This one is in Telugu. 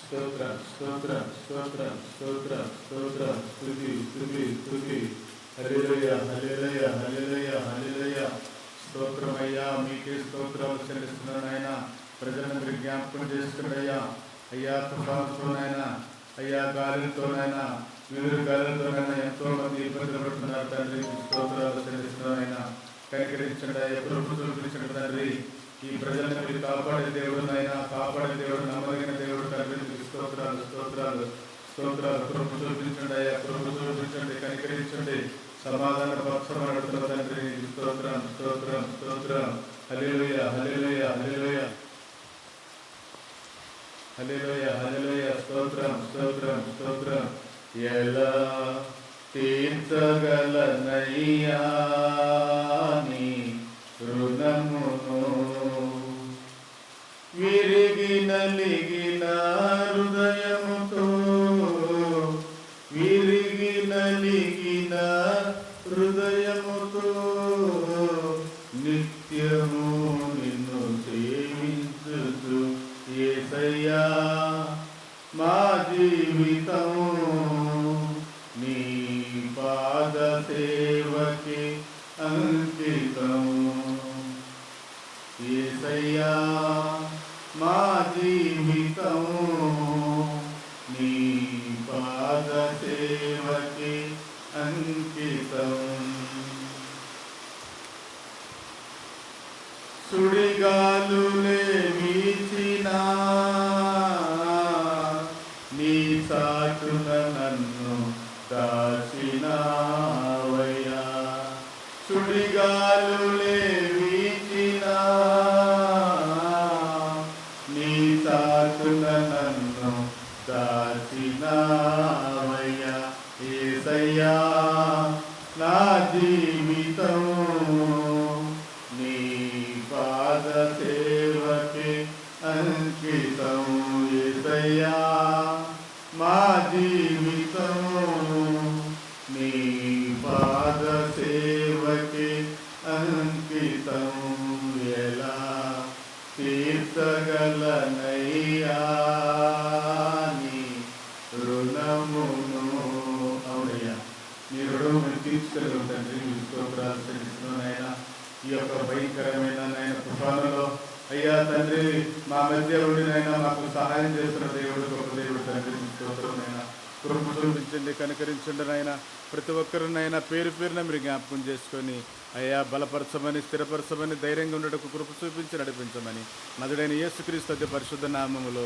స్తోత్రం స్తోత్రం స్తోత్రం స్తోత్రం స్తోత్రం స్తుతి స్తుతి స్తుతి. హల్లెలూయా హల్లెలూయా హల్లెలూయా హల్లెలూయా. స్తోత్రమయ్యా, మీకే స్తోత్రాలు చెల్లిస్తున్నాను ఆయన. ప్రజలను మీరు జ్ఞాపకం చేసుకున్నయ్యా. అయ్యా తుఫానుతోనైనా, అయ్యా గాలితోనైనా, వివిధ గాలులతోనైనా ఎంతో మంది ఇబ్బందులు పడుతున్నారు తండ్రి. స్తోత్రాలు చెల్లిస్తున్నాను ఆయన. కనికరించండి అయ్యా, కృప చూపించండి తండ్రి. ఈ ప్రజలను మీరు కాపాడే దేవుడు నాయన, కాపాడే దేవుడు, నమ్మదగిన దేవుడు తండ్రి. మీకు స్తోత్రాలు స్తోత్రాలు స్తోత్రాలు. కృప చూపించండి అయ్యా, కృప చూపించండి, కనికరించండి, సమాధాన పరచబడుతున్న తండ్రి. స్తోత్రం స్తోత్రం స్తోత్రం. హల్లెలూయా హల్లెలూయా హల్లెలూయా హల్లెలూయా హల్లెలూయా. స్తోత్రం స్తోత్రం స్తోత్రం. ఎలా తీర్చగలనయ్యా నీ రుణమును, విరిగి నలిగిన హృదయముతో, విరిగి నలిగిన హృదయముతో నిత్యము నిన్ను సేవించుచు యేసయ్యా మా జీవితము నీ పాద సేవకి అంకితము. యేసయ్యా మా జీవితము నీ పాద సేవకి అంకితం. సుడిగాలులే వీచినా నీ చాటున నన్ను దాచినావయ్యా. సుడిగాలులే వీచినా నీ చాటున నన్ను దాచినావయ్యా. యేసయ్యా నా జీవితము నీ పాద సేవకి అంకితం. యేసయ్యా మా జీవితము నీ పాద సేవకి అంకితం. ఎలా తీర్చగలనయ్యా నీ రుణమును. అవునయ్యా, నీ రుణము మీరు తీర్చగలరు తండ్రి. మీ స్తోత్రాలు చెల్లిస్తున్నాను ఆయన. ఈ యొక్క భయంకరమైన నాయన తుఫానులో అయ్యా తండ్రి, మా మధ్య ఉండినైనా మాకు సహాయం చేస్తున్న దేవుడు, గొప్ప దేవుడు తండ్రి. స్తోత్రమైనా కృప చూపించండి, కనికరించండి నాయన. ప్రతి ఒక్కరినైనా పేరు పేరున మీరు జ్ఞాపకం చేసుకొని అయ్యా బలపరచమని, స్థిరపరచమని, ధైర్యంగా ఉండటకు కృప చూపించి నడిపించమని నదుడైన యేసుక్రీస్తు పరిశుద్ధ నామములో